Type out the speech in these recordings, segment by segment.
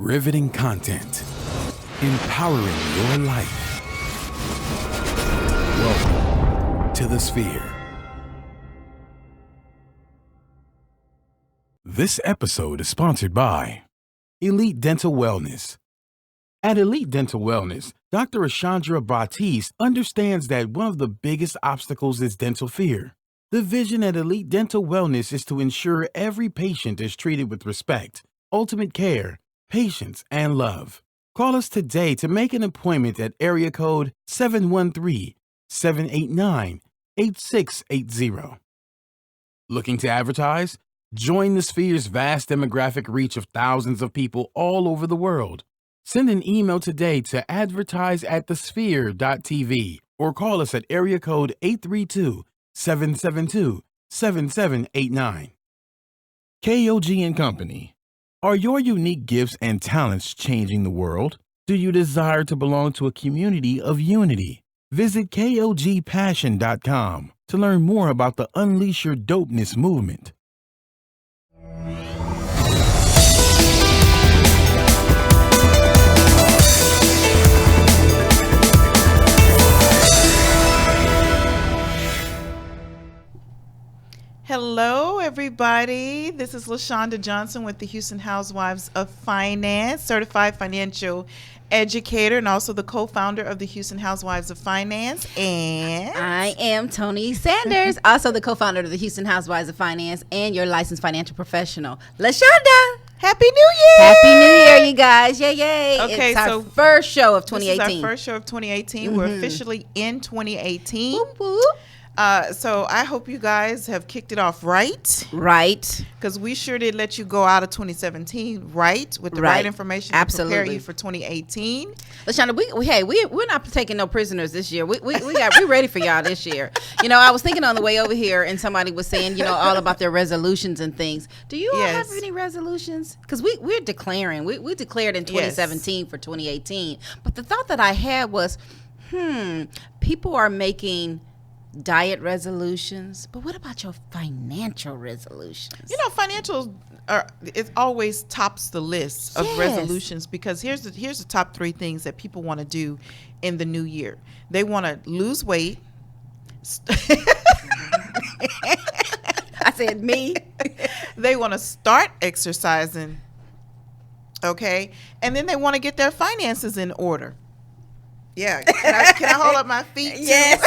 Riveting content. Empowering your life. Welcome to the Sphere. This episode is sponsored by Elite Dental Wellness. At Elite Dental Wellness, Dr. Ashandra Batiste understands that one of the biggest obstacles is dental fear. The vision at Elite Dental Wellness is to ensure every patient is treated with respect, ultimate care, patience, and love. Call us today to make an appointment at area code 713-789-8680. Looking to advertise? Join the Sphere's vast demographic reach of thousands of people all over the world. Send an email today to advertise@thesphere.tv or call us at area code 832-772-7789. KOG and Company. Are your unique gifts and talents changing the world? Do you desire to belong to a community of unity? Visit KOGpassion.com to learn more about the Unleash Your Dopeness movement. Hello, everybody. This is LaShonda Johnson with the Houston Housewives of Finance, certified financial educator, and also the co-founder of the Houston Housewives of Finance. And I am Tony Sanders, also the co-founder of the Houston Housewives of Finance and your licensed financial professional. LaShonda! Happy New Year! Happy New Year, you guys. Yay, yay. Okay, it's our so first show of 2018. This is our first show of 2018. We're officially in 2018. Whoop, whoop. So I hope you guys have kicked it off right. Right. Because we sure did let you go out of 2017 right with the right information to prepare you for 2018. LaShonda, we're not taking no prisoners this year. We're ready for y'all this year. You know, I was thinking on the way over here, and somebody was saying, you know, all about their resolutions and things. Do you all have any resolutions? Because we're declaring. We declared in 2017 for 2018. But the thought that I had was, people are making diet resolutions, but what about your financial resolutions? You know, financial it always tops the list of resolutions, because here's the top three things that people want to do in the new year. They want to lose weight. I said me. They want to start exercising. Okay, and then they want to get their finances in order. Yeah, can I hold up my feet too? Yes.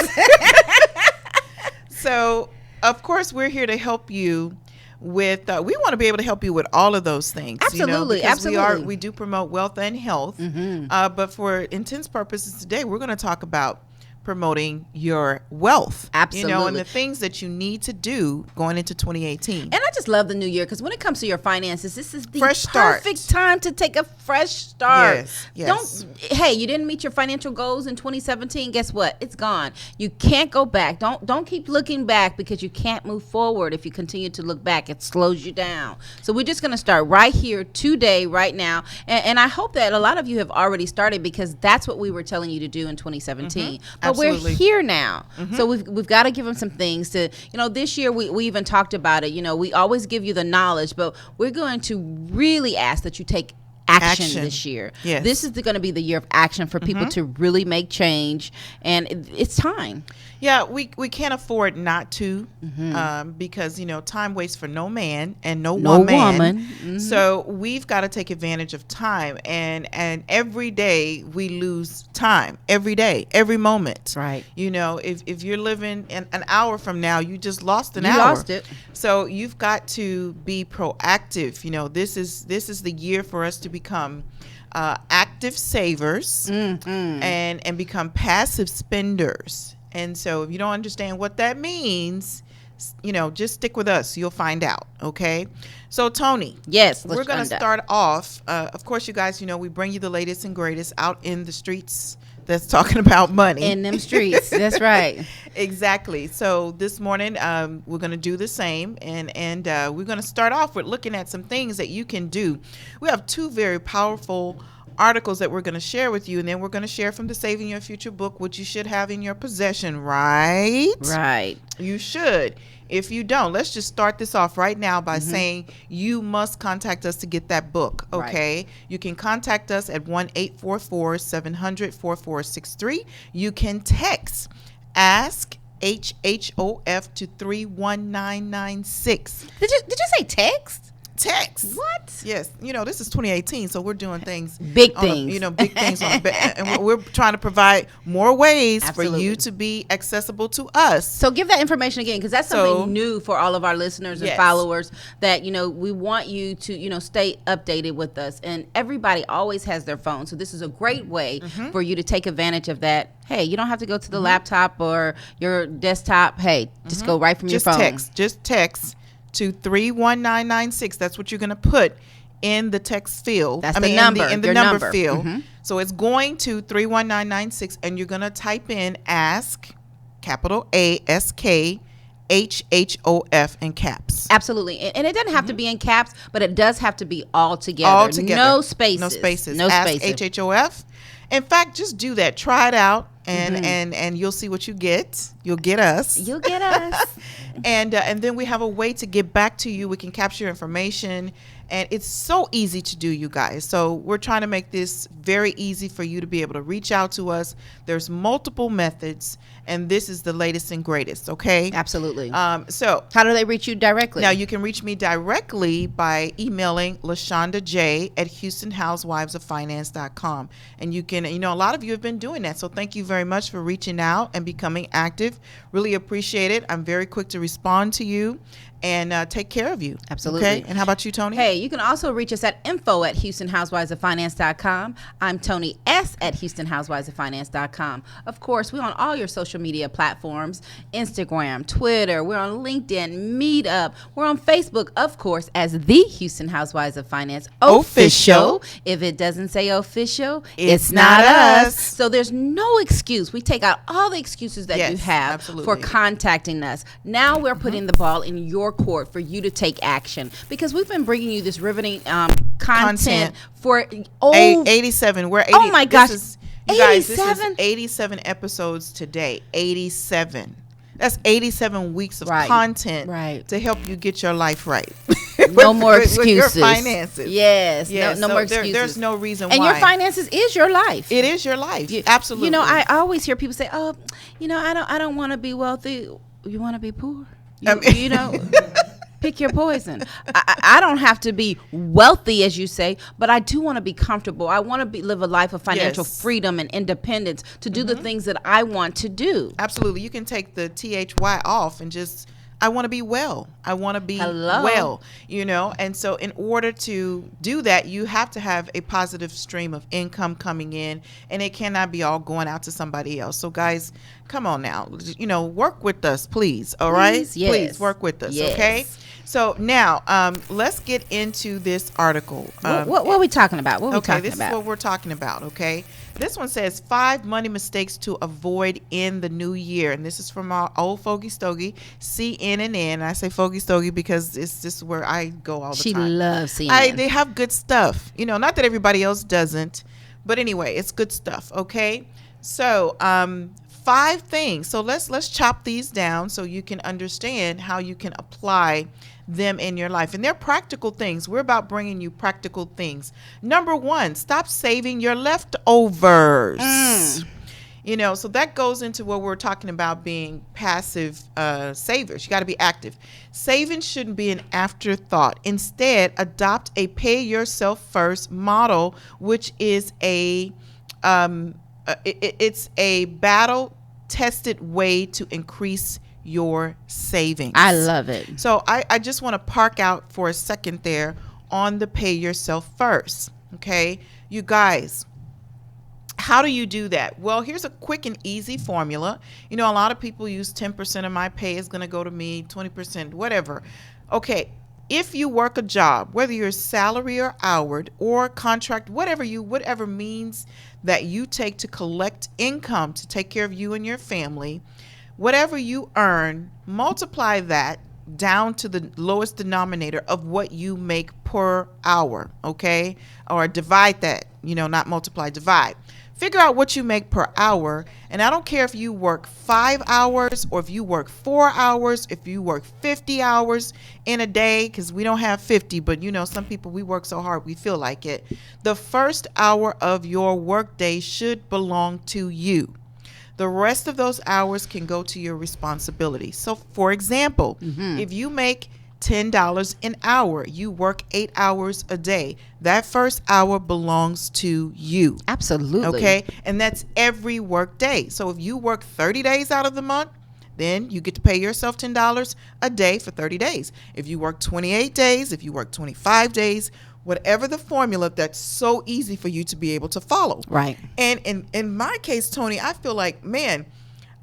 So, of course, we're here to help you with, we want to be able to help you with all of those things. Absolutely, because absolutely. we do promote wealth and health. But for intents purposes today, we're going to talk about promoting your wealth. Absolutely. You know, and the things that you need to do going into 2018. And I just love the new year, because when it comes to your finances, this is the perfect time to take a fresh start. Yes. You didn't meet your financial goals in 2017. Guess what? It's gone. You can't go back. Don't keep looking back, because you can't move forward if you continue to look back. It slows you down. So we're just going to start right here today, right now. And I hope that a lot of you have already started, because that's what we were telling you to do in 2017. But Absolutely. we're here now. So we've got to give them some things to, you know, this year we even talked about it. You know, we always give you the knowledge, but we're going to really ask that you take action this year. Yes. This is going to be the year of action for people to really make change, and it's time. Yeah, we can't afford not to, because, you know, time waits for no man and no woman. So we've got to take advantage of time, and every day we lose time. Every day, every moment. Right. You know, if you're living an hour from now, you just lost an hour. You lost it. So you've got to be proactive. You know, this is the year for us to become active savers and become passive spenders. And so if you don't understand what that means, you know, just stick with us. You'll find out. Okay. So, Tony. Yes. We're going to start off. Of course, you guys, you know, we bring you the latest and greatest out in the streets that's talking about money. In them streets. That's right. Exactly. So this morning, we're going to do the same. And we're going to start off with looking at some things that you can do. We have two very powerful articles that we're going to share with you, and then we're going to share from the Saving Your Future book, which you should have in your possession, right? Right. You should. if you don't, let's just start this off right now by saying you must contact us to get that book, okay? Right. You can contact us at 1-844-700-4463. You can text Ask HHOF to 31996. Did you say text? Text. What? Yes. This is 2018, so we're doing things. Big things. Big things. And we're trying to provide more ways Absolutely. for you to be accessible to us. So give that information again, because that's something new for all of our listeners and followers, that, we want you to, stay updated with us. And everybody always has their phone. So this is a great way for you to take advantage of that. Hey, you don't have to go to the laptop or your desktop. Hey, just go right from your phone. Just text to 31996. That's what you're going to put in the text field. That's the number. In the number field. So it's going to 31996, and you're going to type in ask, capital ASK, HHOF in caps. Absolutely. And it doesn't have to be in caps, but it does have to be all together. No spaces. No spaces. No ask spaces. HHOF. In fact, just do that. Try it out, and you'll see what you get. You'll get us. You'll get us. And then we have a way to get back to you. We can capture information, and it's so easy to do, you guys. So we're trying to make this very easy for you to be able to reach out to us. There's multiple methods, and this is the latest and greatest, okay? Absolutely. So how do they reach you directly? Now, you can reach me directly by emailing LaShonda J at HoustonHousewivesOfFinance.com. And you can, a lot of you have been doing that. So thank you very much for reaching out and becoming active. Really appreciate it. I'm very quick to respond to you and take care of you. Absolutely. Okay. And how about you, Tony? Hey, you can also reach us at info@HoustonHousewivesOfFinance.com. I'm Tony S at HoustonHousewivesOfFinance.com. Of course, we're on all your social media platforms: Instagram, Twitter. We're on LinkedIn, Meetup. We're on Facebook, of course, as the Houston Housewives of Finance official. If it doesn't say official, it's not us. So there's no excuse. We take out all the excuses that you have for contacting us. Now we're putting the ball in your court for you to take action, because we've been bringing you this riveting content for 87. We're 80. Oh my gosh, you guys, this is 87 episodes today. 87. That's 87 weeks of content to help you get your life right. No more excuses. With your finances. Yes. No more excuses. There's no reason why. And your finances is your life. It is your life. Absolutely. I always hear people say, "Oh, I don't want to be wealthy." You want to be poor? Pick your poison. I don't have to be wealthy, as you say, but I do want to be comfortable. I want to live a life of financial freedom and independence to do the things that I want to do. Absolutely. You can take the THY off and just, I want to be well. I want to be well, And so in order to do that, you have to have a positive stream of income coming in, and it cannot be all going out to somebody else. So guys, come on now, work with us, please. All right. Yes. Please work with us. Yes. Okay. So now, let's get into this article. What are we talking about? This is what we're talking about. Okay. This one says 5 money mistakes to avoid in the new year. And this is from our old Fogey Stogie, CNN. I say Fogey Stogie because it's just where I go all the time. She loves CNN. They have good stuff. Not that everybody else doesn't. But anyway, it's good stuff. Okay. So 5 things. So let's chop these down so you can understand how you can apply them in your life. And they're practical things. We're about bringing you practical things. Number 1, stop saving your leftovers. So that goes into what we're talking about, being passive savers. You got to be active. Saving shouldn't be an afterthought. Instead, adopt a pay yourself first model, which is it's a battle tested way to increase your savings. I love it. So I just want to park out for a second there on the pay yourself first. Okay, you guys, how do you do that? Well, here's a quick and easy formula. A lot of people use 10% of my pay is going to go to me, 20%, whatever. Okay, if you work a job, whether you're salary or hourly or contract, whatever means that you take to collect income to take care of you and your family, whatever you earn, multiply that down to the lowest denominator of what you make per hour, okay? Or divide that, not multiply, divide. Figure out what you make per hour. And I don't care if you work 5 hours or if you work 4 hours, if you work 50 hours in a day, because we don't have 50, but some people, we work so hard we feel like it. The first hour of your workday should belong to you. The rest of those hours can go to your responsibility. So, for example, if you make $10 an hour, you work 8 hours a day, that first hour belongs to you. Absolutely. Okay? And that's every work day. So if you work 30 days out of the month, then you get to pay yourself $10 a day for 30 days. If you work 28 days, if you work 25 days, whatever the formula, that's so easy for you to be able to follow. Right. And in my case, Tony, I feel like, man,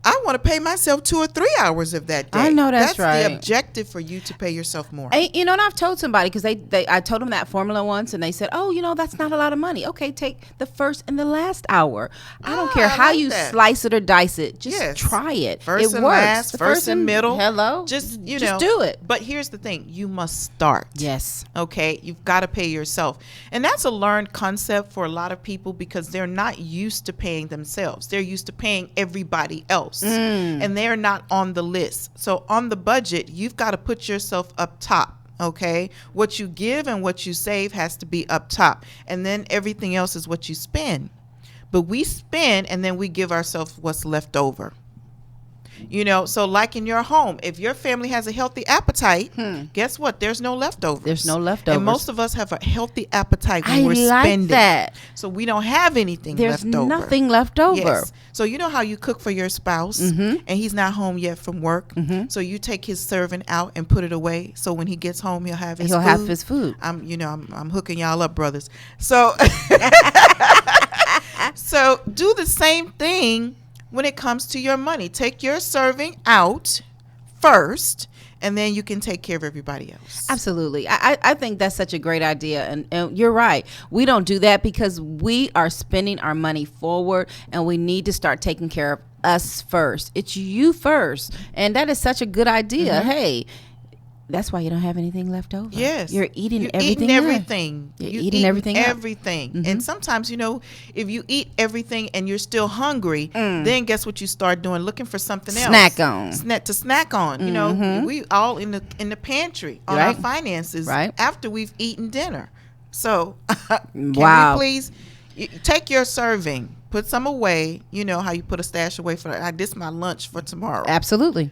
I want to pay myself 2 or 3 hours of that day. I know that's right. That's the objective for you to pay yourself more. And I've told somebody, because I told them that formula once, and they said, oh, that's not a lot of money. Okay, take the first and the last hour. I don't care how you slice it or dice it. Just try it. First it and works. last, first and middle. Hello. Just do it. But here's the thing. You must start. Yes. Okay? You've got to pay yourself. And that's a learned concept for a lot of people because they're not used to paying themselves. They're used to paying everybody else. And they're not on the list. So on the budget, you've got to put yourself up top. Okay, what you give and what you save has to be up top, and then everything else is what you spend. But we spend and then we give ourselves what's left over. So like in your home, if your family has a healthy appetite, guess what? There's no leftovers. There's no leftovers. And most of us have a healthy appetite when we're spending. That. So we don't have anything There's left over. There's nothing left over. Yes. So you know how you cook for your spouse and he's not home yet from work. So you take his servant out and put it away. So when he gets home, he'll have his food. I'm hooking y'all up, brothers. So, so do the same thing when it comes to your money. Take your serving out first, and then you can take care of everybody else. Absolutely. I think that's such a great idea. And you're right. We don't do that because we are spending our money forward, and we need to start taking care of us first. It's you first. And that is such a good idea. Hey, that's why you don't have anything left over. Yes. You're eating everything. You're eating everything. And sometimes, if you eat everything and you're still hungry, then guess what you start doing? Looking for something else. To snack on. We all in the pantry on our finances after we've eaten dinner. So can we please take your serving, put some away. You know how you put a stash away for this is my lunch for tomorrow. Absolutely.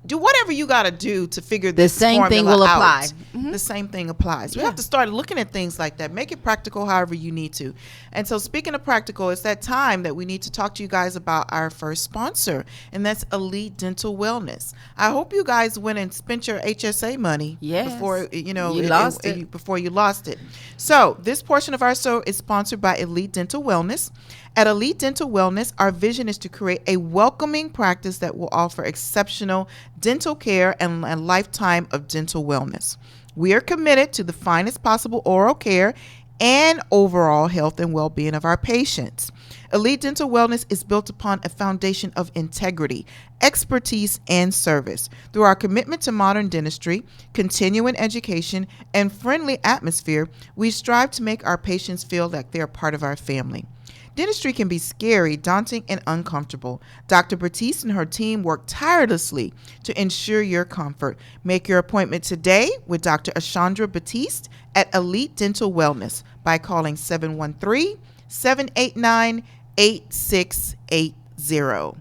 Do whatever you got to do to figure this same thing will apply. The same thing applies. We have to start looking at things like that. Make it practical however you need to. And so speaking of practical, it's that time that we need to talk to you guys about our first sponsor, and that's Elite Dental Wellness. I hope you guys went and spent your HSA money before before you lost it. So this portion of our show is sponsored by Elite Dental Wellness. At Elite Dental Wellness, our vision is to create a welcoming practice that will offer exceptional dental care and a lifetime of dental wellness. We are committed to the finest possible oral care and overall health and well-being of our patients. Elite Dental Wellness is built upon a foundation of integrity, expertise, and service. Through our commitment to modern dentistry, continuing education, and friendly atmosphere, we strive to make our patients feel like they're part of our family. Dentistry can be scary, daunting, and uncomfortable. Dr. Batiste and her team work tirelessly to ensure your comfort. Make your appointment today with Dr. Ashandra Batiste at Elite Dental Wellness by calling 713-789-8680.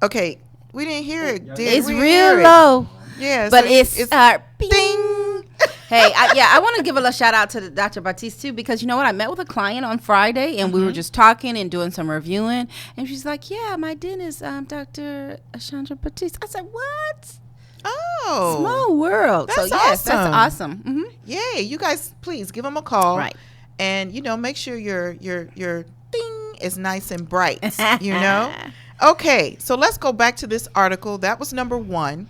Okay, we didn't hear it. It's real low. Yeah, but so it's ding. Hey, I want to give a little shout out to Dr. Batiste too, because you know what? I met with a client on Friday and we were just talking and doing some reviewing, and she's like, "Yeah, my dentist, Dr. Ashandra Batiste." I said, "What?" Oh, small world. That's that's awesome. awesome. Yay! You guys, please give them a call, right? And make sure your ding is nice and bright. Okay, so let's go back to this article. That was number 1.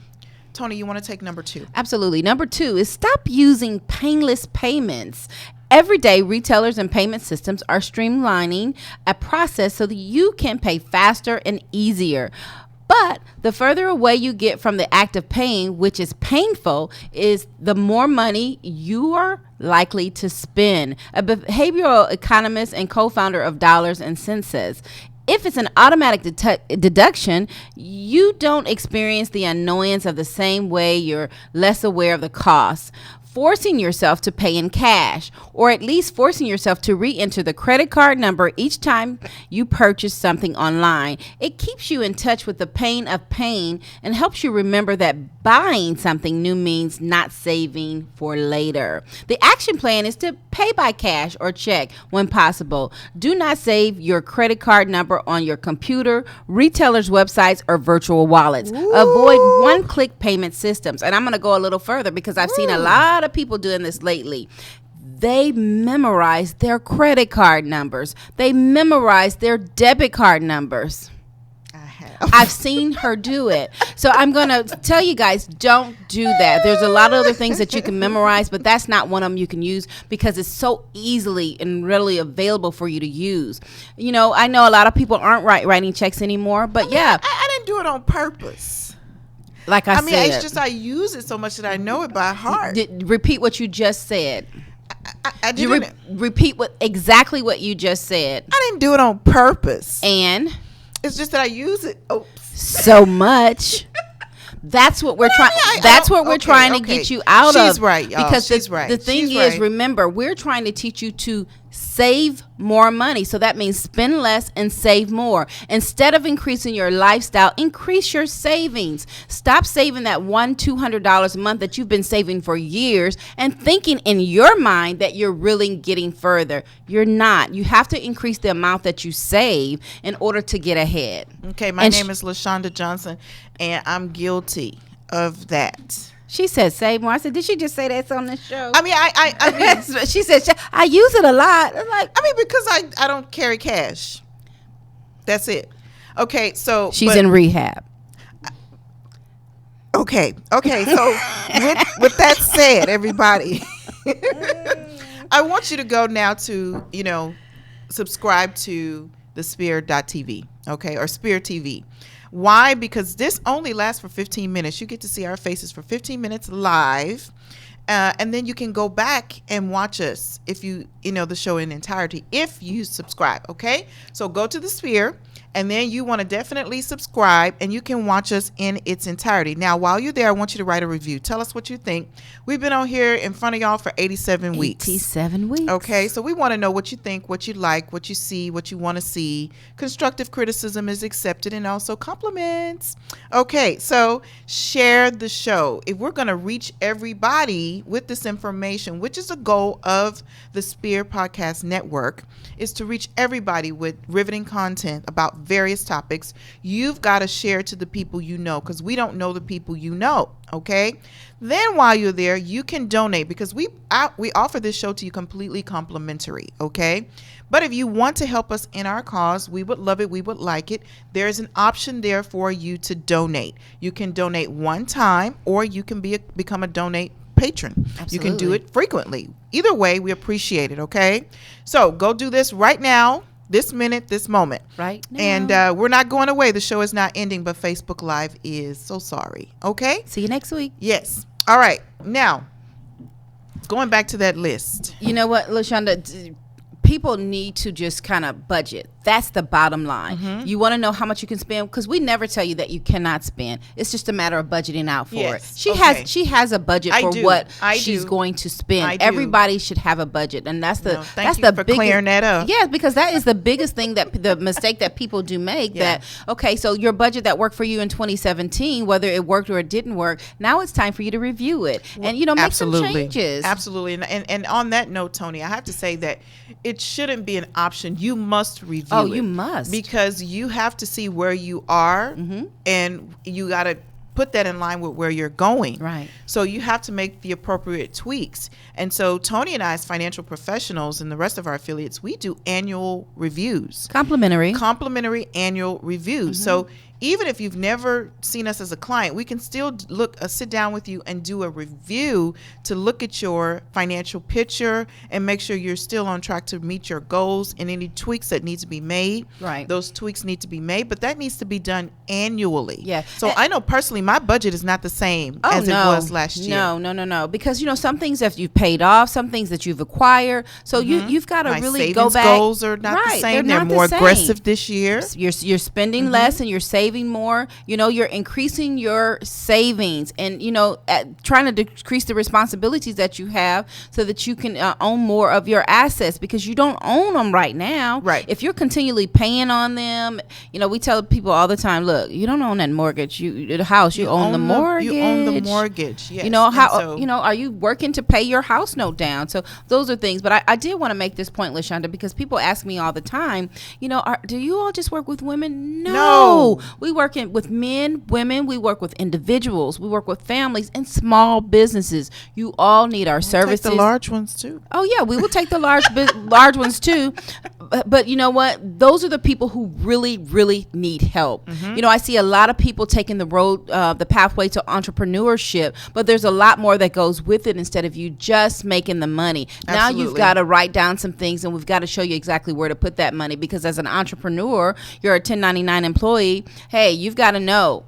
Tony, you want to take number 2? Absolutely. Number 2 is stop using painless payments. Every day, retailers and payment systems are streamlining a process so that you can pay faster and easier. But the further away you get from the act of paying, which is painful, is the more money you are likely to spend. A behavioral economist and co-founder of Dollars and Cents says, if it's an automatic deduction, you don't experience the annoyance of the same way you're less aware of the costs. Forcing yourself to pay in cash, or at least forcing yourself to re-enter the credit card number each time you purchase something online. It keeps you in touch with the pain of pain and helps you remember that buying something new means not saving for later. The action plan is to pay by cash or check when possible. Do not save your credit card number on your computer, retailers' websites, or virtual wallets. Ooh. Avoid one-click payment systems. And I'm going to go a little further because I've seen a lot of people doing this lately. They memorize their credit card numbers. They memorize their debit card numbers. I've seen her do it. So I'm going to tell you guys, don't do that. There's a lot of other things that you can memorize, but that's not one of them you can use because it's so easily and readily available for you to use. You know, I know a lot of people aren't writing checks anymore, but I didn't do it on purpose. Like I said, it's just I use it so much that I know it by heart. Repeat what you just said. I didn't. Repeat exactly what you just said. I didn't do it on purpose. And it's just that I use it so much. That's what we're trying. That's what we're trying to get you out of. She's right, y'all. Because she's right. The thing is, remember, we're trying to teach you to save more money. So that means spend less and save more. Instead of increasing your lifestyle, increase your savings. Stop saving that $200 a month that you've been saving for years and thinking in your mind that you're really getting further. You're not. You have to increase the amount that you save in order to get ahead. Okay, my name is LaShonda Johnson, and I'm guilty of that. She said save more. I said, did she just say that on the show? I mean, she said, I use it a lot. I'm like, because I don't carry cash. That's it. Okay, so she's in rehab. Okay. So with that said, everybody, I want you to go now to, subscribe to the Sphere.tv, okay, or Sphere TV. Why? Because this only lasts for 15 minutes. You get to see our faces for 15 minutes live. And then you can go back and watch us if the show in entirety, if you subscribe. Okay. So go to the Sphere, and then you want to definitely subscribe, and you can watch us in its entirety. Now, while you're there, I want you to write a review. Tell us what you think. We've been on here in front of y'all for 87 weeks. 87 weeks. Okay. So we want to know what you think, what you like, what you see, what you want to see. Constructive criticism is accepted, and also compliments. Okay. So share the show. If we're going to reach everybody with this information, which is the goal of the Sphere Podcast Network, is to reach everybody with riveting content about various topics, you've got to share to the people you know, because we don't know the people you know. Okay. Then while you're there, you can donate, because we offer this show to you completely complimentary. Okay. But if you want to help us in our cause, we would love it. We would like it. There's an option there for you to donate. You can donate one time, or you can become a donate patron. Absolutely. You can do it frequently. Either way, we appreciate it. Okay. So go do this right now. This minute, this moment. Right now. And we're not going away. The show is not ending, but Facebook Live is. So sorry. Okay? See you next week. Yes. All right. Now, going back to that list. You know what, LaShonda? People need to just kind of budget. That's the bottom line. Mm-hmm. You want to know how much you can spend, because we never tell you that you cannot spend. It's just a matter of budgeting out for it. She has a budget for what she's going to spend. Everybody should have a budget, and that's the thank you for clearing that up. Yes, because that is the biggest thing, that the mistake that people do make. Yeah. That okay, so your budget that worked for you in 2017, whether it worked or it didn't work, now it's time for you to review it and make some changes. Absolutely, and on that note, Tony, I have to say that it shouldn't be an option. You must review. Oh, you must. Because you have to see where you are, mm-hmm. and you got to put that in line with where you're going. Right. So you have to make the appropriate tweaks. And so Tony and I, as financial professionals, and the rest of our affiliates, we do annual reviews. Complimentary annual reviews. Mm-hmm. So even if you've never seen us as a client, we can still sit down with you and do a review to look at your financial picture and make sure you're still on track to meet your goals, and any tweaks that need to be made. Right. Those tweaks need to be made, but that needs to be done annually. Yeah. So I know personally my budget is not the same as it was last year. No. Because, some things that you've paid off, some things that you've acquired. So you've got to really go back. Goals are not the same. They're more aggressive this year. You're spending less and you're saving more. You're increasing your savings and, trying to decrease the responsibilities that you have so that you can own more of your assets, because you don't own them right now. Right. If you're continually paying on them, we tell people all the time, look, you don't own that mortgage. The house, you own the mortgage. You own the mortgage. Yes. Are you working to pay your house note down? So those are things. But I did want to make this point, LaShonda, because people ask me all the time, do you all just work with women? No. We work with men, women. We work with individuals. We work with families and small businesses. You all need our services. Take the large ones too. Oh yeah, we will take the large ones too. But you know what? Those are the people who really, really need help. I see a lot of people taking the road, the pathway to entrepreneurship, but there's a lot more that goes with it instead of you just making the money. Absolutely. Now you've got to write down some things, and we've got to show you exactly where to put that money, because as an entrepreneur, you're a 1099 employee. Hey, you've got to know,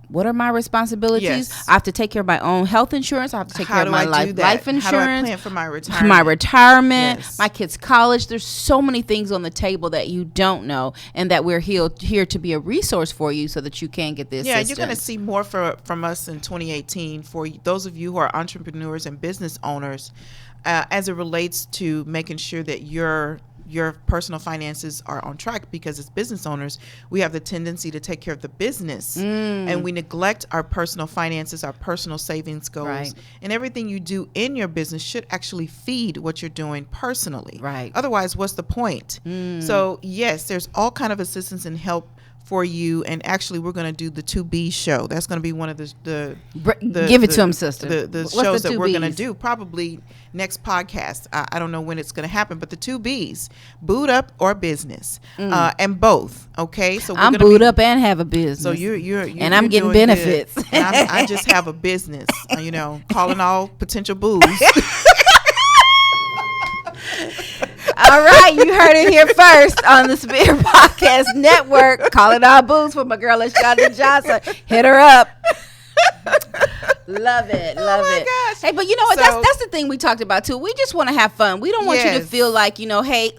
what are my responsibilities? Yes. I have to take care of my own health insurance. I have to take care of my life insurance. How do I plan for my retirement? My retirement, yes. My kids' college. There's so many things on the table that you don't know, and that we're here to be a resource for you so that you can get this. Yeah, you're going to see more from us in 2018 for those of you who are entrepreneurs and business owners, as it relates to making sure that your personal finances are on track, because as business owners, we have the tendency to take care of the business and we neglect our personal finances, our personal savings goals. Right. And everything you do in your business should actually feed what you're doing personally. Right. Otherwise, what's the point? So yes, there's all kind of assistance and help for you, and actually we're going to do the 2B show. That's going to be one of the give it to him, sister. The shows that we're going to do probably next podcast. I don't know when it's going to happen, but the 2Bs, boot up or business, and both. Okay, so I'm boot up and have a business. So you're and I'm getting benefits. And I just have a business. Calling all potential boos. All right, you heard it here first on the Spirit Podcast Network. Calling all booze for my girl LaShonda Johnson. Hit her up. Love it. Gosh. Hey, but you know what? That's the thing we talked about too. We just want to have fun. We don't want you to feel like, hey,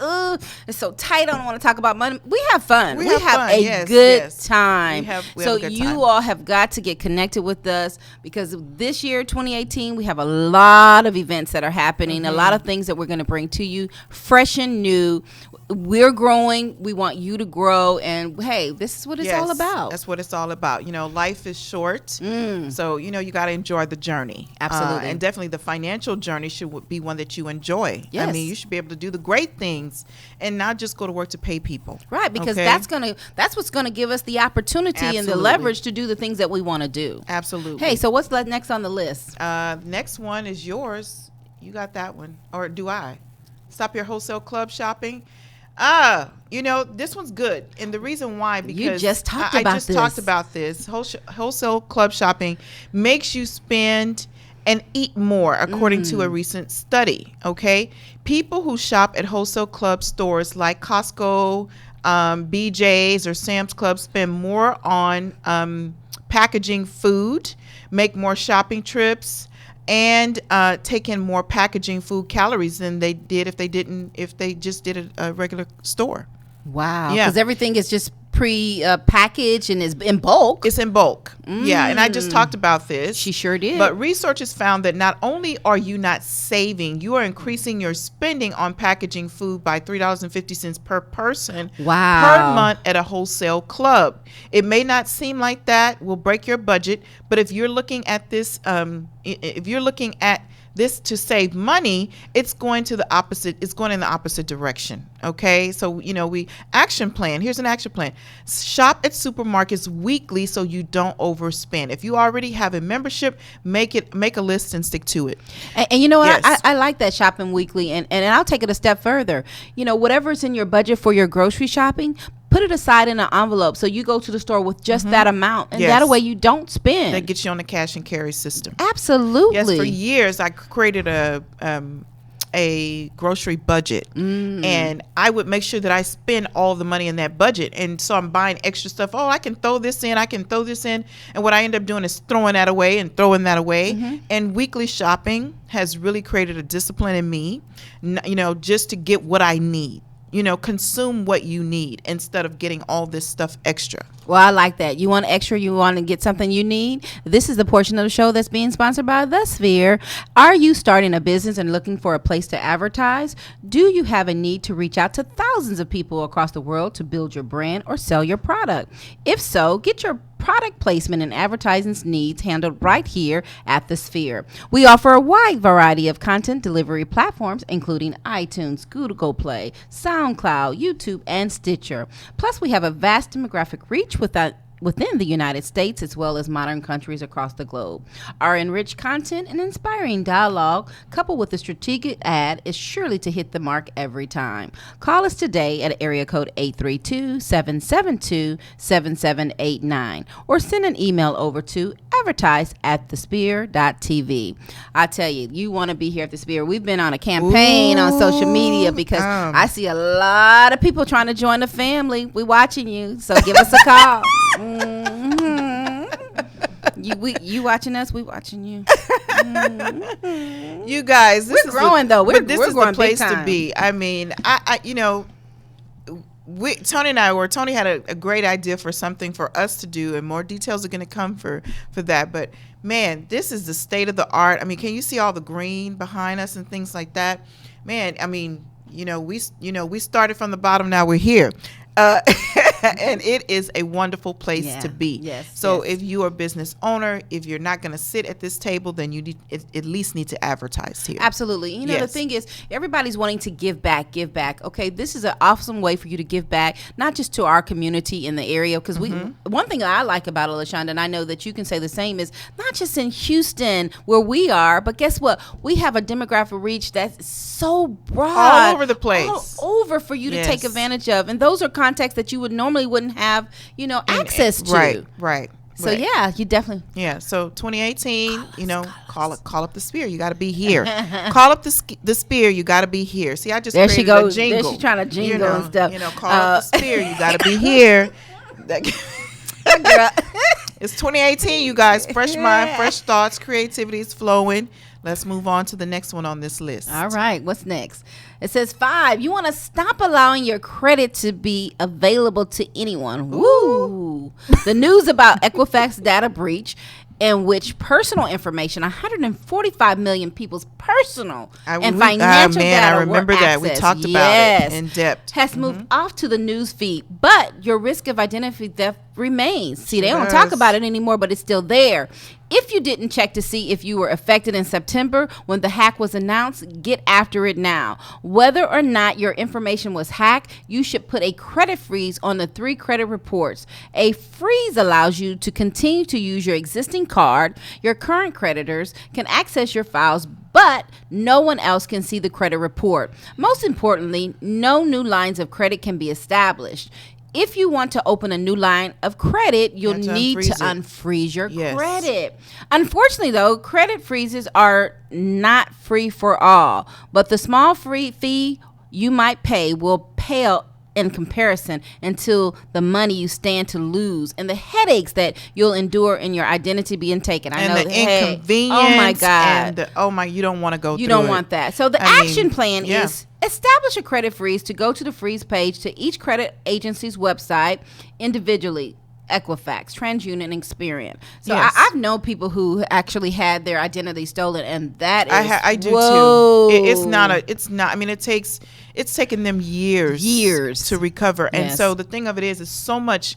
it's so tight. I don't want to talk about money. We have fun. We have a good time. So you all have got to get connected with us, because this year, 2018, we have a lot of events that are happening, a lot of things that we're going to bring to you, fresh and new. We're growing. We want you to grow. And hey, this is what it's all about. That's what it's all about. Life is short. So, you got to enjoy the journey. Absolutely. And definitely the financial journey should be one that you enjoy. Yes. I mean, you should be able to do the great things and not just go to work to pay people. Right. Because that's what's going to give us the opportunity and the leverage to do the things that we want to do. Absolutely. Hey, so what's next on the list? Next one is yours. You got that one. Or do I? Stop your wholesale club shopping. This one's good. And the reason why, because you just talked about this. Wholesale club shopping makes you spend and eat more, according to a recent study. Okay. People who shop at wholesale club stores like Costco, BJ's, or Sam's Club spend more on packaging food, make more shopping trips, and take in more packaging food calories than they did if they just did a regular store. Wow. Yeah. Because everything is just pre-packaged and is in bulk. It's in bulk. Yeah. And I just talked about this. She sure did. But researchers found that not only are you not saving, you are increasing your spending on packaging food by $3.50 per person per month at a wholesale club. It may not seem like that will break your budget, but if you're looking at this, this to save money, it's going in the opposite direction. Okay. So, we action plan. Here's an action plan. Shop at supermarkets weekly so you don't overspend. If you already have a membership, make a list and stick to it. And you know what? Yes. I like that shopping weekly, and I'll take it a step further. Whatever's in your budget for your grocery shopping, put it aside in an envelope so you go to the store with just that amount, and that way you don't spend. That gets you on the cash and carry system. Absolutely. Yes, for years I created a grocery budget, and I would make sure that I spend all the money in that budget. And so I'm buying extra stuff. Oh, I can throw this in, and what I end up doing is throwing that away and throwing that away. And weekly shopping has really created a discipline in me, just to get what I need. Consume what you need instead of getting all this stuff extra. Well, I like that. You want extra, you want to get something you need. This is the portion of the show that's being sponsored by The Sphere. Are you starting a business and looking for a place to advertise? Do you have a need to reach out to thousands of people across the world to build your brand or sell your product? If so, get your product placement and advertising needs handled right here at The Sphere. We offer a wide variety of content delivery platforms, including iTunes, Google Play, SoundCloud, YouTube, and Stitcher. Plus, we have a vast demographic reach within the United States as well as modern countries across the globe. Our enriched content and inspiring dialogue, coupled with a strategic ad, is surely to hit the mark every time. Call us today at area code 832-772-7789 or send an email over to advertise@thesphere.tv. I tell you, you want to be here at the Sphere. We've been on a campaign on social media because I see a lot of people trying to join the family. We're watching you, so give us a call. You watching us? We watching you. You guys, this we're growing though. We're growing the place to be. I mean, Tony had a great idea for something for us to do, and more details are going to come for that. But man, this is the state of the art. I mean, can you see all the green behind us and things like that? Man, I mean, we started from the bottom. Now we're here. And it is a wonderful place to be. Yes. So if you are a business owner, if you're not going to sit at this table, then you at least need to advertise here. Absolutely. The thing is, everybody's wanting to give back. Okay, this is an awesome way for you to give back, not just to our community in the area. Because one thing I like about it, LaShonda, and I know that you can say the same, is not just in Houston where we are, but guess what? We have a demographic reach that's so broad. All over the place. All over for you to take advantage of. And those are contacts that you normally wouldn't have, access to. Right. So yeah, you definitely. Yeah. So 2018, call up the Sphere. You got to be here. Call up the Sphere. You got to be here. See, I just there created she goes. a jingle. There she's trying to jingle and stuff. Call up the Sphere. You got to be here. It's 2018, you guys. Fresh mind, fresh thoughts, creativity is flowing. Let's move on to the next one on this list. All right. What's next? It says 5. You want to stop allowing your credit to be available to anyone. Woo! The news about Equifax data breach, in which personal information, 145 million people's personal and financial data I remember that. We talked about it in depth. Has moved off to the news feed, but your risk of identity theft remains. See, they don't talk about it anymore, but it's still there. If you didn't check to see if you were affected in September when the hack was announced, get after it now. Whether or not your information was hacked, you should put a credit freeze on the 3 credit reports. A freeze allows you to continue to use your existing card. Your current creditors can access your files, but no one else can see the credit report. Most importantly, no new lines of credit can be established. If you want to open a new line of credit, you'll need to unfreeze your credit. Unfortunately, though, credit freezes are not free for all, but the small fee you might pay will pale in comparison until the money you stand to lose and the headaches that you'll endure in your identity being taken. I know the inconvenience. Oh my God. And you don't want to go through it. You don't want that. So the action plan is establish a credit freeze to go to the freeze page to each credit agency's website individually. Equifax, TransUnion, and Experian. So I've known people who actually had their identity stolen, and that is I do too. It's not. I mean, it's taken them years to recover, and so the thing of it is so much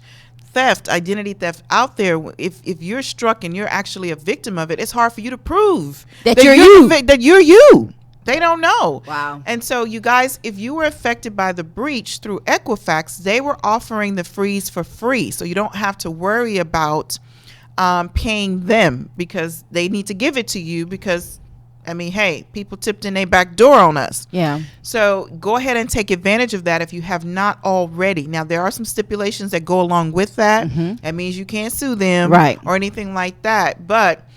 identity theft out there. If you're struck and you're actually a victim of it, it's hard for you to prove that you're you. They don't know. Wow. And so you guys, if you were affected by the breach through Equifax, they were offering the freeze for free. So you don't have to worry about paying them because they need to give it to you because I mean, hey, people tipped in their back door on us. Yeah. So go ahead and take advantage of that if you have not already. Now, there are some stipulations that go along with that. That means you can't sue them, right, or anything like that. But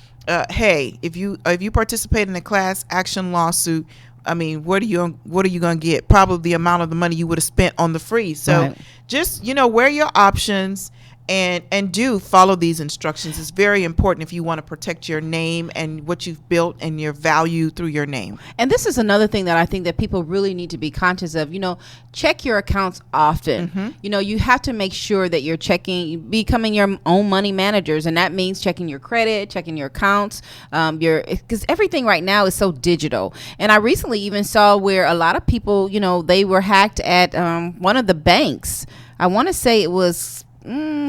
hey, if you participate in a class action lawsuit, I mean, what are you going to get? Probably the amount of the money you would have spent on the free. So just, weigh your options and do follow these instructions. It's very important if you want to protect your name and what you've built and your value through your name. And this is another thing that I think that people really need to be conscious of. Check your accounts often. You have to make sure that you're becoming your own money managers, and that means checking your credit, checking your accounts, because everything right now is so digital. And I recently even saw where a lot of people, they were hacked at one of the banks. I want to say it was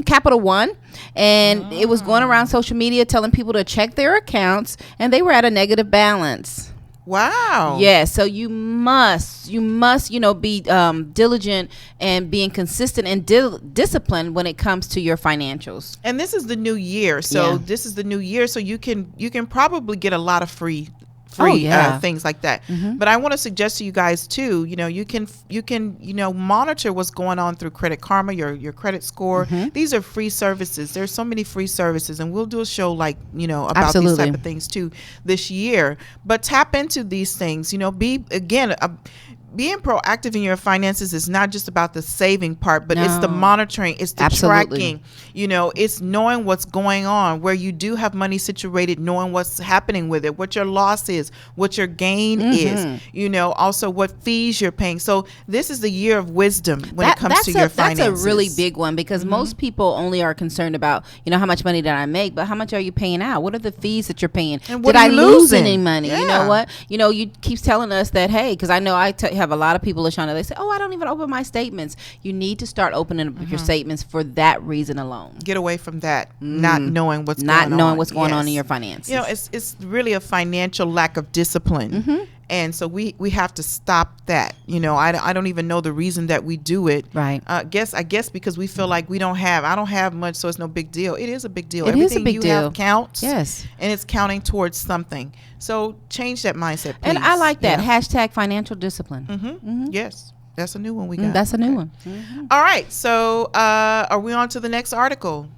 Capital One, and it was going around social media telling people to check their accounts, and they were at a negative balance. Wow. Yeah, so you must be diligent and being consistent and disciplined when it comes to your financials. And this is the new year, so you can probably get a lot of free things like that. But I want to suggest to you guys too, you can monitor what's going on through Credit Karma, your credit score. These are free services. There's so many free services, and we'll do a show about Absolutely. these type of things too this year. But tap into these things. Being proactive in your finances is not just about the saving part, but it's the monitoring, it's the tracking, it's knowing what's going on, where you do have money situated, knowing what's happening with it, what your loss is, what your gain is, also what fees you're paying. So this is the year of wisdom when it comes to your finances. That's a really big one, because most people only are concerned about, how much money did I make, but how much are you paying out? What are the fees that you're paying? And what did I lose losing? any money? Yeah. You know what? You keep telling us that, hey, because I know have a lot of people, Lashana, they say, oh, I don't even open my statements. You need to start opening up your statements for that reason alone. Get away from that, not knowing what's going on in your finances. It's really a financial lack of discipline. And so we have to stop that. I don't even know the reason that we do it. Right. I guess because we feel like I don't have much, so it's no big deal. It is a big deal. Everything you have counts. Yes. And it's counting towards something. So change that mindset, please. And I like that. Hashtag financial discipline. Yes. That's a new one we got. That's a new one. All right. So are we on to the next article?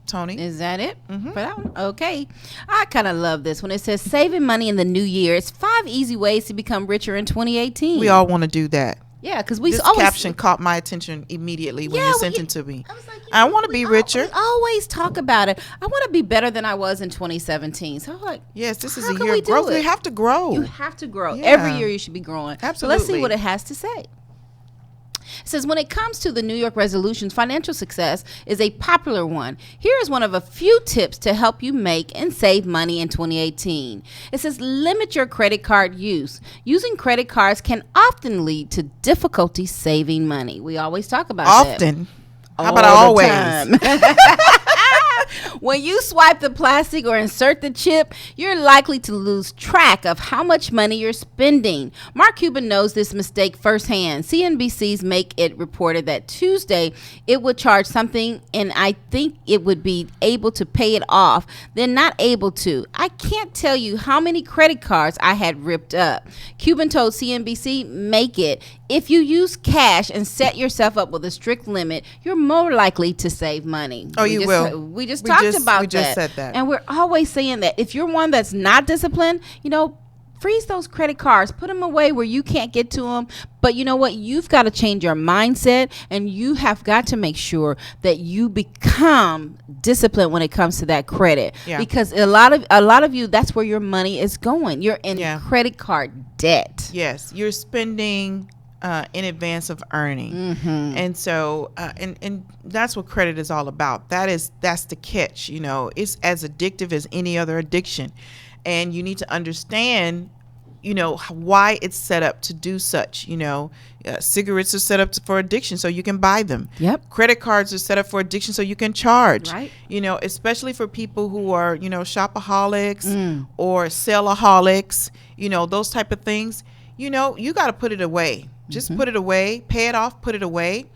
Tony, is that it for that one? Okay, I kind of love this one. It says saving money in the new year. It's 5 easy ways to become richer in 2018. We all want to do that. Yeah, because this caption caught my attention immediately when you sent it to me. I was like, I want to be richer. We always talk about it. I want to be better than I was in 2017. So I'm like, yes, this is a year of growth. We have to grow. You have to grow. Yeah. Every year you should be growing. Absolutely. So let's see what it has to say. It says, when it comes to the New York resolutions, financial success is a popular one. Here is one of a few tips to help you make and save money in 2018. It says, limit your credit card use. Using credit cards can often lead to difficulty saving money. We always talk about that. Often. How about always? When you swipe the plastic or insert the chip, you're likely to lose track of how much money you're spending. Mark Cuban knows this mistake firsthand. CNBC's Make It reported that Tuesday it would charge something, and I think it would be able to pay it off, then not able to. I can't tell you how many credit cards I had ripped up. Cuban told CNBC Make It, if you use cash and set yourself up with a strict limit, you're more likely to save money. Oh, you will. We just talked about that. We just said that. And we're always saying that if you're one that's not disciplined, freeze those credit cards, put them away where you can't get to them. But you know what? You've got to change your mindset, and you have got to make sure that you become disciplined when it comes to that credit. Yeah. Because a lot of you, that's where your money is going. You're in credit card debt. Yes, you're spending in advance of earning. And so and that's what credit is all about. That's the catch. It's as addictive as any other addiction, and you need to understand why it's set up to do such. Cigarettes are set up for addiction so you can buy them. Yep. Credit cards are set up for addiction so you can charge. Right. Especially for people who are shopaholics or sellaholics, those type of things. You got to put it away. Just put it away, pay it off, put it away.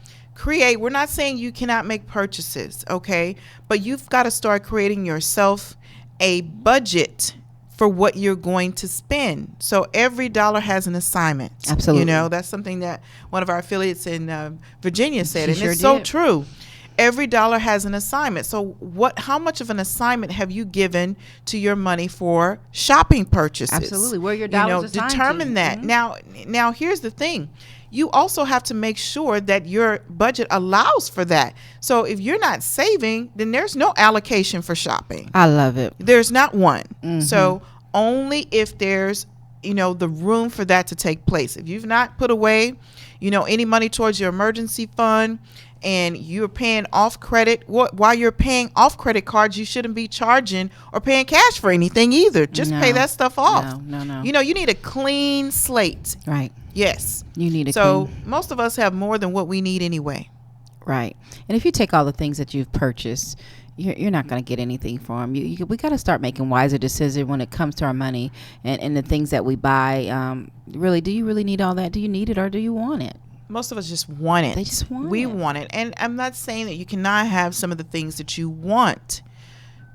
We're not saying you cannot make purchases, okay? But you've got to start creating yourself a budget for what you're going to spend. So every dollar has an assignment. Absolutely. You know, that's something that one of our affiliates in Virginia said, and sure it's so did. true. Every dollar has an assignment. So how much of an assignment have you given to your money for shopping purchases? Absolutely. Where your dollars assigned to. Determine that. Now here's the thing. You also have to make sure that your budget allows for that. So if you're not saving, then there's no allocation for shopping. I love it. There's not one. So only if there's, the room for that to take place. If you've not put away, any money towards your emergency fund, and you're paying off credit, while you're paying off credit cards, you shouldn't be charging or paying cash for anything either. Just pay that stuff off. No. You need a clean slate. Right. Yes. You need a So clean. most of us have more than what we need anyway. Right. And if you take all the things that you've purchased, you're not going to get anything for them. We got to start making wiser decisions when it comes to our money and the things that we buy. Really, do you really need all that? Do you need it, or do you want it? Most of us just want it. They just want we it. want it. And I'm not saying that you cannot have some of the things that you want,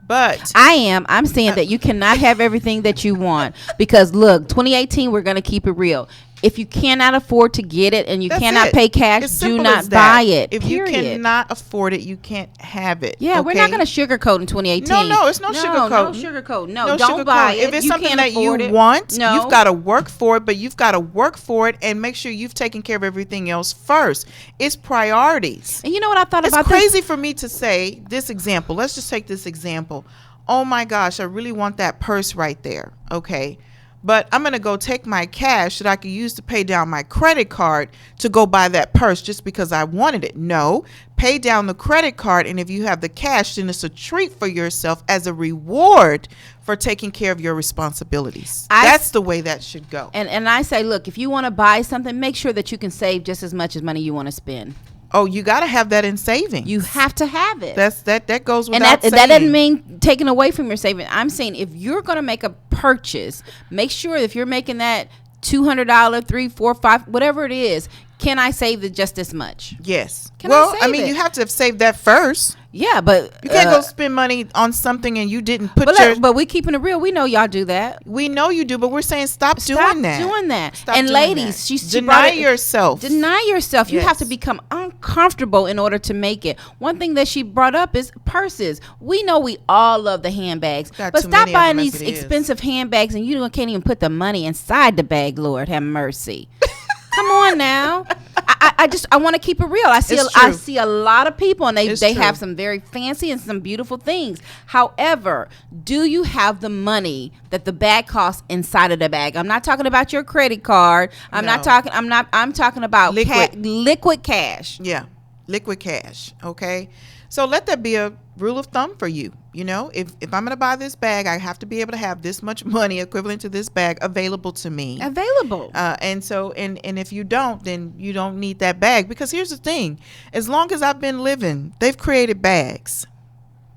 but I'm saying that you cannot have everything that you want, because look, 2018, we're going to keep it real. If you cannot afford to get it and you cannot pay cash, do not buy it. If you cannot afford it, you can't have it. Yeah, we're not going to sugarcoat in 2018. No, it's no sugarcoat. No sugarcoat. No, don't buy it. If it's something that you want, you've got to work for it, but you've got to work for it and make sure you've taken care of everything else first. It's priorities. And you know what I thought about? It's crazy for me to say this example. Let's just take this example. Oh my gosh, I really want that purse right there. Okay. But I'm going to go take my cash that I could use to pay down my credit card to go buy that purse just because I wanted it. No, pay down the credit card. And if you have the cash, then it's a treat for yourself as a reward for taking care of your responsibilities. That's the way that should go. And I say, look, if you want to buy something, make sure that you can save just as much as money you want to spend. Oh, you got to have that in savings. You have to have it. That goes without saying. And that doesn't mean taking away from your savings. I'm saying if you're going to make a purchase, make sure if you're making that $200, $300, $400, $500, whatever it is, can I save it just this much? Yes. You have to have saved that first. Yeah, but you can't go spend money on something and you didn't put But we keeping it real. We know y'all do that. We know you do, but we're saying stop doing that. Stop and doing ladies, that. Deny yourself. Deny yourself. Yes. You have to become uncomfortable in order to make it. One thing that she brought up is purses. We know we all love the handbags, but stop buying these expensive handbags and you can't even put the money inside the bag. Lord have mercy. Come on now. I want to keep it real. I see a lot of people and they have some very fancy and some beautiful things. However, do you have the money that the bag costs inside of the bag? I'm not talking about your credit card. I'm talking about liquid cash. Yeah. Liquid cash. Okay. So let that be a rule of thumb for you. If I'm going to buy this bag, I have to be able to have this much money equivalent to this bag available to me. Available. And if you don't, then you don't need that bag. Because here's the thing. As long as I've been living, they've created bags.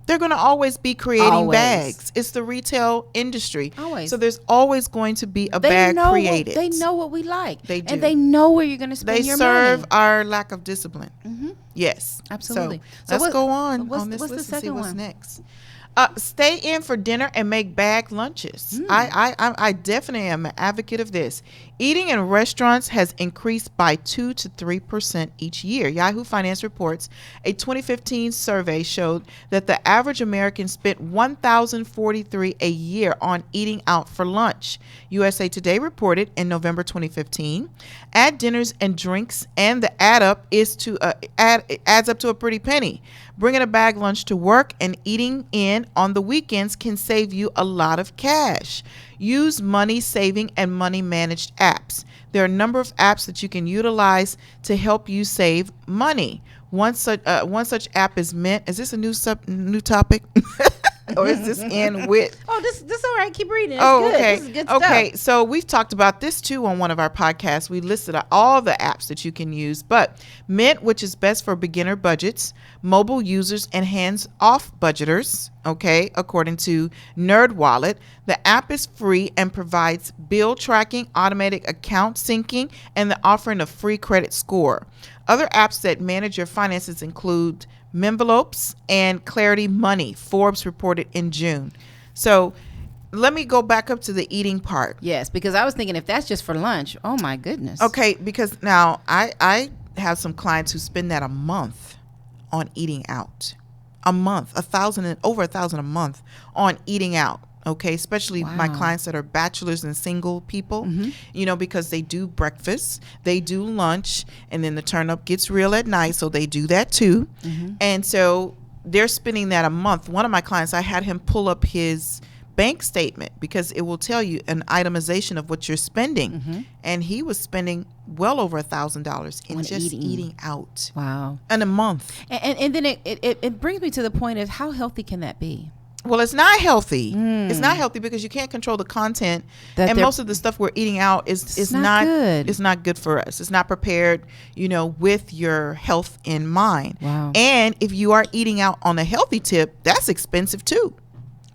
They're going to always be creating bags. It's the retail industry. Always. So there's always going to be a bag created. They know what we like. They do. And they know where you're going to spend your money. They serve our lack of discipline. Mm-hmm. Yes. Absolutely. So let's go on this what's list the and see second what's one? next. Stay in for dinner and make bag lunches. I definitely am an advocate of this. Eating in restaurants has increased by 2 to 3% each year. Yahoo Finance reports a 2015 survey showed that the average American spent $1,043 a year on eating out for lunch. USA Today reported in November 2015, add dinners and drinks, and the adds up to a pretty penny. Bringing a bag lunch to work and eating in on the weekends can save you a lot of cash. Use money saving and money managed apps. There are a number of apps that you can utilize to help you save money. One such app is Mint. Is this a new topic? Or is this in with? Oh, this all right. Keep reading. It's good. Okay. This is good stuff. Okay. So we've talked about this too on one of our podcasts. We listed all the apps that you can use, but Mint, which is best for beginner budgets, mobile users, and hands-off budgeters. Okay, according to NerdWallet, the app is free and provides bill tracking, automatic account syncing, and the offering of free credit score. Other apps that manage your finances include Menvelopes and Clarity Money, Forbes reported in June. So let me go back up to the eating part. Yes, because I was thinking if that's just for lunch, oh my goodness. Okay, because now I have some clients who spend that a month on eating out. A month, over $1,000 a month on eating out. Okay, especially my clients that are bachelors and single people, because they do breakfast, they do lunch, and then the turn up gets real at night, so they do that too. And so they're spending that a month. One of my clients, I had him pull up his bank statement because it will tell you an itemization of what you're spending. And he was spending well over $1,000 in just eating out. Wow. In a month. And then it brings me to the point of how healthy can that be? Well, it's not healthy. It's not healthy because you can't control the content, and most of the stuff we're eating out is not good. It's not good for us. It's not prepared, with your health in mind. Wow. And if you are eating out on a healthy tip, that's expensive too.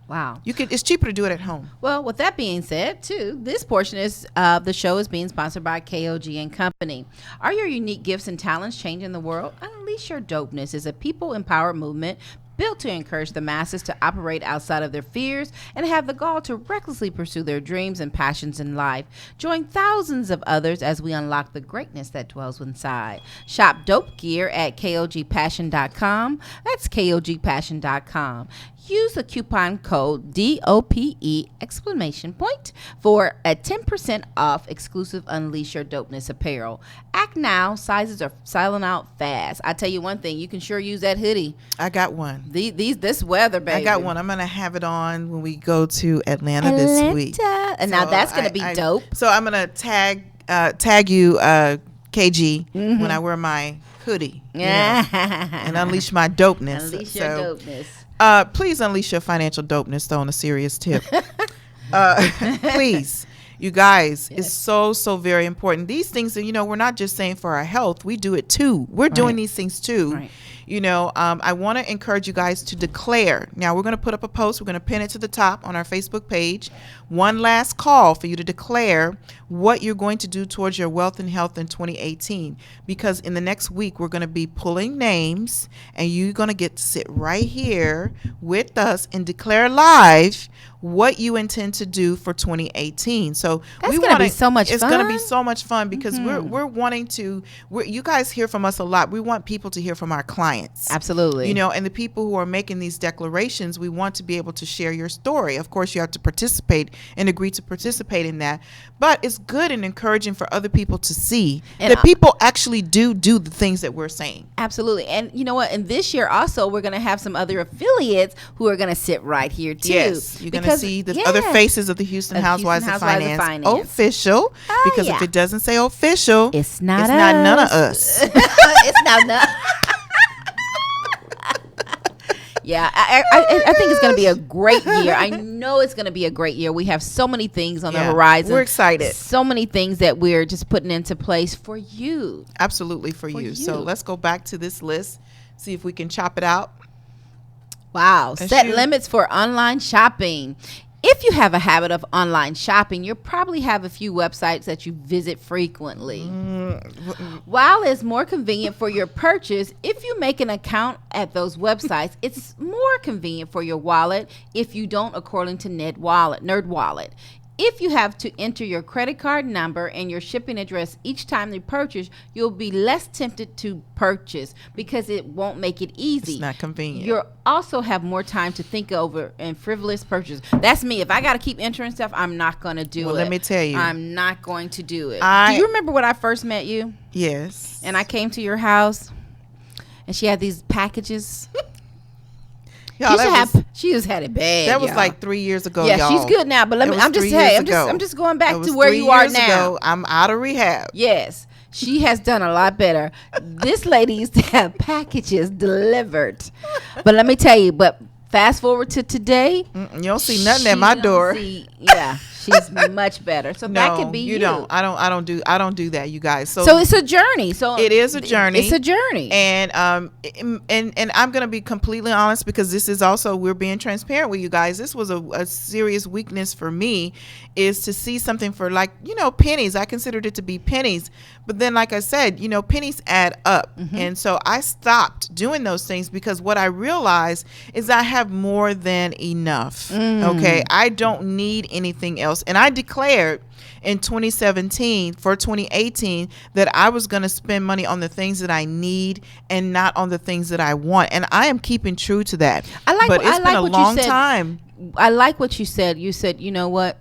Wow. It's cheaper to do it at home. Well, with that being said, too, this portion of the show is being sponsored by KOG and Company. Are your unique gifts and talents changing the world? Unleash Your Dopeness is a people empowered movement built to encourage the masses to operate outside of their fears and have the gall to recklessly pursue their dreams and passions in life. Join thousands of others as we unlock the greatness that dwells inside. Shop dope gear at KOGpassion.com. That's KOGpassion.com. Use the coupon code DOPE for a 10% off exclusive Unleash Your Dopeness apparel. Act now. Sizes are selling out fast. I tell you one thing, you can sure use that hoodie. I got one. This weather, baby. I got one. I'm going to have it on when we go to Atlanta this week. And now that's going to be dope. So I'm going to tag you, KG, when I wear my hoodie. And unleash my dopeness. Unleash your dopeness. Please unleash your financial dopeness, though, on a serious tip. Please. You guys, it's so very important. These things, we're not just saying for our health. We do it, too. We're doing these things, too. Right. I want to encourage you guys to declare. Now, we're going to put up a post. We're going to pin it to the top on our Facebook page. One last call for you to declare what you're going to do towards your wealth and health in 2018. Because in the next week, we're going to be pulling names, and you're going to get to sit right here with us and declare live what you intend to do for 2018. So that's going to be so much fun. It's going to be so much fun because we're wanting to. You guys hear from us a lot. We want people to hear from our clients. Absolutely. And the people who are making these declarations, we want to be able to share your story. Of course, you have to participate and agree to participate in that. But it's good and encouraging for other people to see that people actually do the things that we're saying. Absolutely. And you know what? And this year also, we're going to have some other affiliates who are going to sit right here too. Yes, you're going to see the other faces of the Houston Housewives of Finance official. Because if it doesn't say official, it's not none of us. It's not none. Yeah, I think it's going to be a great year. I know it's going to be a great year. We have so many things on the horizon. We're excited. So many things that we're just putting into place for you. Absolutely for you. So let's go back to this list, see if we can chop it out. Wow. Set limits for online shopping. If you have a habit of online shopping, you probably have a few websites that you visit frequently. While it's more convenient for your purchase, if you make an account at those websites, it's more convenient for your wallet if you don't, according to NerdWallet. If you have to enter your credit card number and your shipping address each time you purchase, you'll be less tempted to purchase because it won't make it easy. It's not convenient. You'll also have more time to think over and frivolous purchases. That's me. If I got to keep entering stuff, I'm not going to do it. Well, let me tell you. I'm not going to do it. Do you remember when I first met you? Yes. And I came to your house and she had these packages. She just had it bad. That was like 3 years ago. Yeah, she's good now. But I'm just going back to where you are now. I'm out of rehab. Yes, she has done a lot better. This lady used to have packages delivered, but let me tell you. But fast forward to today, you don't see nothing at my door. She She's much better. So that could be you. Don't. I don't do that, you guys. So it's a journey. So it is a journey. It's a journey. And I'm gonna be completely honest, because this is also, we're being transparent with you guys. This was a serious weakness for me, is to see something for, like, pennies. I considered it to be pennies, but then, like I said, pennies add up. And so I stopped doing those things, because what I realized is I have more than enough. Okay, I don't need anything else. And I declared in 2017 for 2018 that I was going to spend money on the things that I need and not on the things that I want. And I am keeping true to that. But it's been a long time. I like what you said. You said, you know what?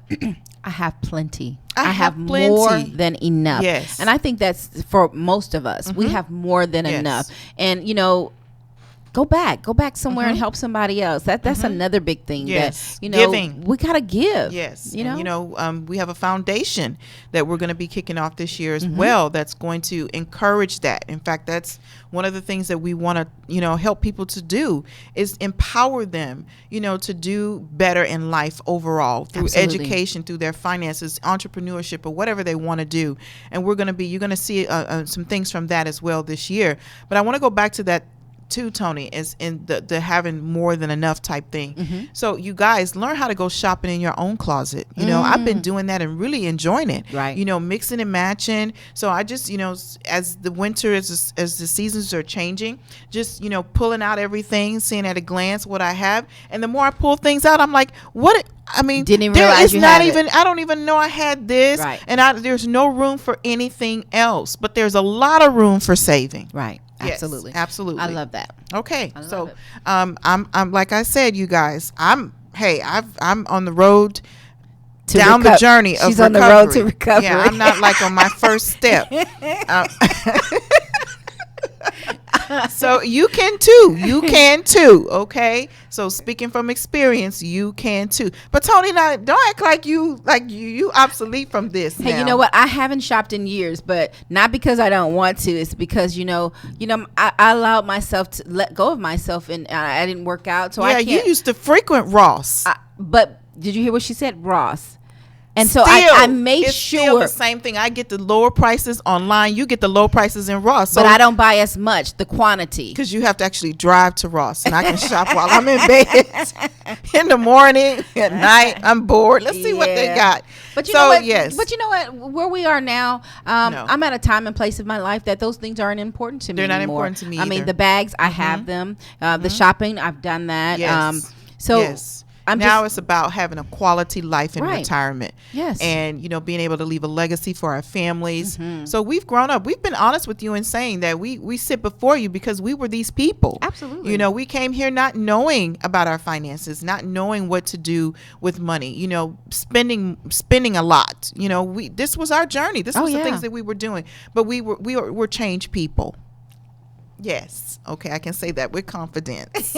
I have plenty. I have plenty. More than enough. Yes. And I think that's for most of us. We have more than enough. And, go back somewhere and help somebody else. That's another big thing. Yes. That, giving. We gotta give. Yes. And, we have a foundation that we're going to be kicking off this year as well. That's going to encourage that. In fact, that's one of the things that we want to, help people to do, is empower them, to do better in life overall, through education, through their finances, entrepreneurship, or whatever they want to do. And you're going to see some things from that as well this year. But I want to go back to that too, Tony, is in the having more than enough type thing. So you guys learn how to go shopping in your own closet. I've been doing that and really enjoying it. Right. Mixing and matching. So I just, as the winter, as the seasons are changing, just, pulling out everything, seeing at a glance what I have. And the more I pull things out, I'm like, what? I mean, didn't realize you had it. I don't even know I had this. Right. And there's no room for anything else, but there's a lot of room for saving. Right. Absolutely. Yes, absolutely. I love that. Okay. So, I'm like I said, you guys, I'm on the road down the journey of recovery. She's on the road to recovery. Yeah, I'm not like on my first step. So you can too. Okay. So speaking from experience, you can too. But Tony, now don't act like you obsolete from this. Hey, now. you know what? I haven't shopped in years, but not because I don't want to. It's because I allowed myself to let go of myself, and I didn't work out. So I can't. You used to frequent Ross. But did you hear what she said, Ross? And so I made it's sure. Still the same thing. I get the lower prices online. You get the low prices in Ross. So but I don't buy as much, the quantity. Because you have to actually drive to Ross. And I can shop while I'm in bed. In the morning, at night, I'm bored. Let's see what they got. But you know what? Yes. But you know what? Where we are now, I'm at a time and place of my life that those things aren't important to me anymore. They're not important to me either. I mean, the bags, I have them. The shopping, I've done that. Yes. Yes. Now it's about having a quality life in retirement. Yes. And, being able to leave a legacy for our families. So we've grown up. We've been honest with you in saying that we sit before you because we were these people. Absolutely. We came here not knowing about our finances, not knowing what to do with money, spending a lot. This was our journey. This was the things that we were doing. But we're changed people. Yes. Okay, I can say that with confidence.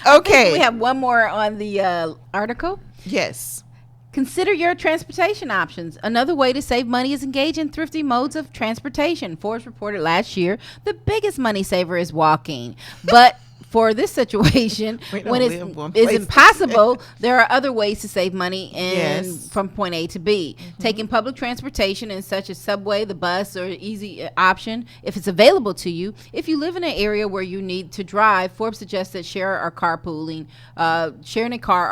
Okay. We have one more on the article. Yes. Consider your transportation options. Another way to save money is engage in thrifty modes of transportation. Forbes reported last year the biggest money saver is walking. But for this situation, when it's impossible, there are other ways to save money from point A to B. Taking public transportation, and such as subway, the bus, or easy option, if it's available to you. If you live in an area where you need to drive, Forbes suggests that sharing a car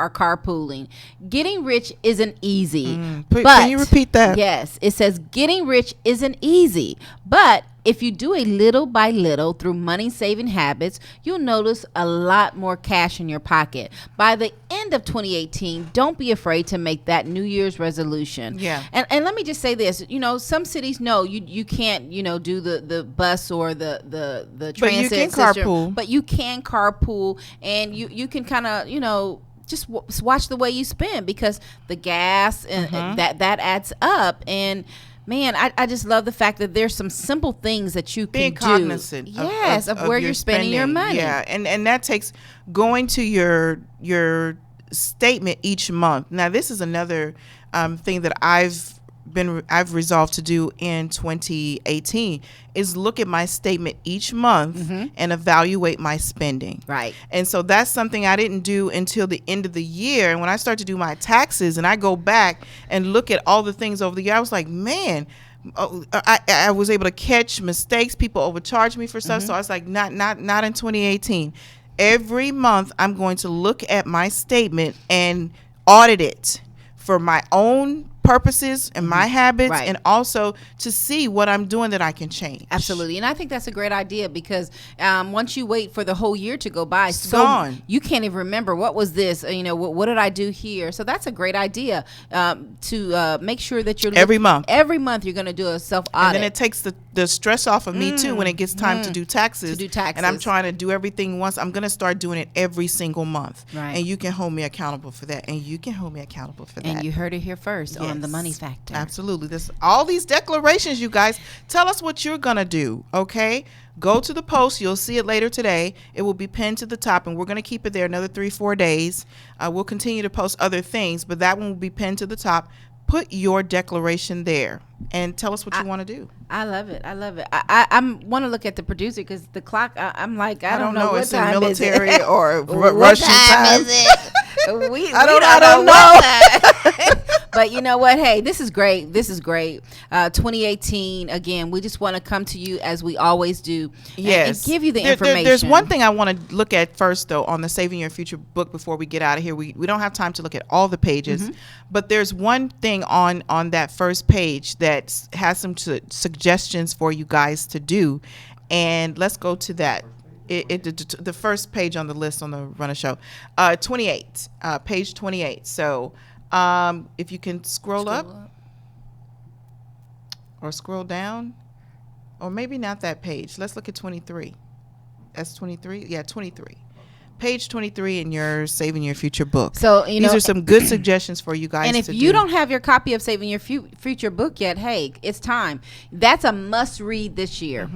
or carpooling. Getting rich isn't easy. Can you repeat that? Yes, it says getting rich isn't easy, but if you do a little by little through money saving habits, you'll notice a lot more cash in your pocket. By the end of 2018, don't be afraid to make that New Year's resolution. Yeah. And let me just say this, some cities know you can't, do the bus or the transit system. Carpool. But you can carpool, and you can kind of, just watch the way you spend, because the gas and that adds up. And man, I just love the fact that there's some simple things that you can Being cognizant do. Of where you're spending your money. Yeah, and that takes going to your statement each month. Now, this is another thing that I've I've resolved to do in 2018 is look at my statement each month and evaluate my spending. Right. And so that's something I didn't do until the end of the year. And when I start to do my taxes and I go back and look at all the things over the year, I was like, man, I was able to catch mistakes. People overcharge me for stuff. So I was like, not in 2018. Every month I'm going to look at my statement and audit it for my own purposes and my habits, and also to see what I'm doing that I can change. Absolutely. And I think that's a great idea because once you wait for the whole year to go by, it's gone. You can't even remember what was this, what did I do here? So that's a great idea to make sure that you're every month you're going to do a self audit. And then it takes the stress off of me too when it gets time to do taxes. And I'm trying to do everything once. I'm going to start doing it every single month. Right. And you can hold me accountable for that. And you can hold me accountable for that. And you heard it here first on The Money Factor. Absolutely. All these declarations, you guys, tell us what you're going to do, okay? Go to the post. You'll see it later today. It will be pinned to the top, and we're going to keep it there another 3-4 days. We'll continue to post other things, but that one will be pinned to the top. Put your declaration there and tell us what you want to do. I love it. I want to look at the producer because the clock, I'm like, I don't know what it's time in military is it? or what Russian time time. is it? I don't know. But you know what? Hey, this is great. 2018. Again, we just want to come to you as we always do. And give you the information. There's one thing I want to look at first, though, on the Saving Your Future book before we get out of here. We don't have time to look at all the pages, but there's one thing on that first page that has some suggestions for you guys to do, and let's go to that. The first page on the list on the Runner Show, 28, page 28. So if you can scroll up or scroll down, or maybe not that page. Let's look at 23. That's 23. Yeah, 23. Page 23 in your Saving Your Future book. So these are some good suggestions for you guys. And if you don't have your copy of Saving Your Future book yet, hey, it's time. That's a must read this year.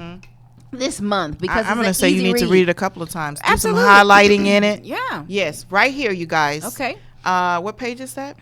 This month, because I'm going to say you need to read it a couple of times. Absolutely. Do some highlighting in it. Yeah. Yes, right here, you guys. Okay. What page is that?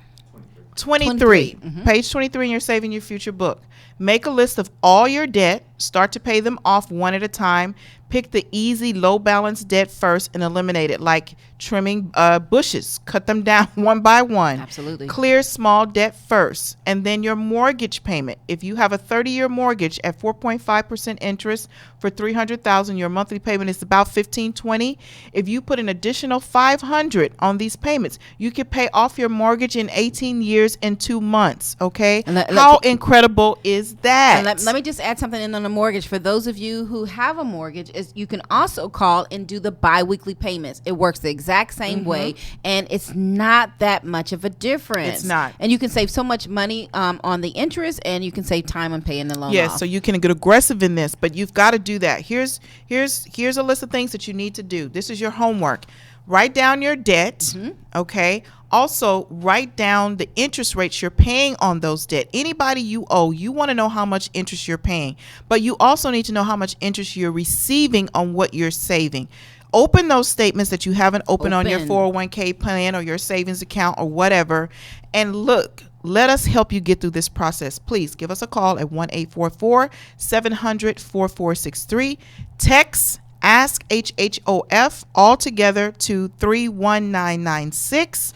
23. Page 23 in your Saving Your Future book. Make a list of all your debt. Start to pay them off one at a time. Pick the easy, low balance debt first and eliminate it, like trimming bushes. Cut them down one by one. Absolutely. Clear small debt first, and then your mortgage payment. If you have a 30-year mortgage at 4.5% interest for $300,000, your monthly payment is about $1,520. If you put an additional $500 on these payments, you can pay off your mortgage in 18 years in 2 months. Okay, how incredible is that? Let me just add something in on the mortgage. For those of you who have a mortgage, you can also call and do the bi-weekly payments. It works the exact same way, and it's not that much of a difference. It's not. And you can save so much money on the interest, and you can save time on paying the loan off. So you can get aggressive in this, but you've got to do that. Here's a list of things that you need to do. This is your homework. Write down your debt, okay? Also, write down the interest rates you're paying on those debt. Anybody you owe, you want to know how much interest you're paying, but you also need to know how much interest you're receiving on what you're saving. Open those statements that you haven't opened on your 401k plan or your savings account or whatever, and look. Let us help you get through this process. Please give us a call at 1-844-700-4463. Text Ask HHOF all together to 31996.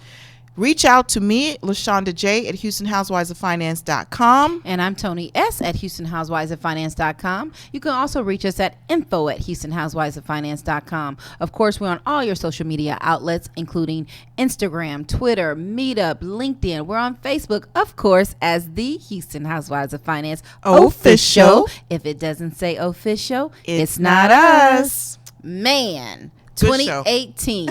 Reach out to me, LaShonda J at HoustonHousewivesOfFinance.com. And I'm Tony S at HoustonHousewivesOfFinance.com. You can also reach us at info at HoustonHousewivesOfFinance.com. Of course, we're on all your social media outlets, including Instagram, Twitter, Meetup, LinkedIn. We're on Facebook, of course, as the Houston Housewives of Finance Official. If it doesn't say official, it's not us. Man, Good 2018.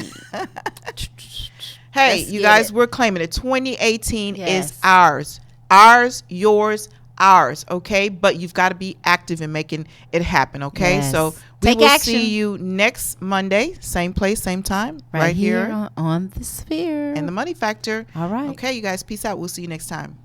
Hey, Let's you get guys, it. we're claiming it. 2018 Yes. is ours. Ours, yours, ours, okay? But you've got to be active in making it happen, okay? Yes. So we Take will action. see you next Monday, same place, same time, right here on the Sphere. in the Money Factor. All right. Okay, you guys, peace out. We'll see you next time.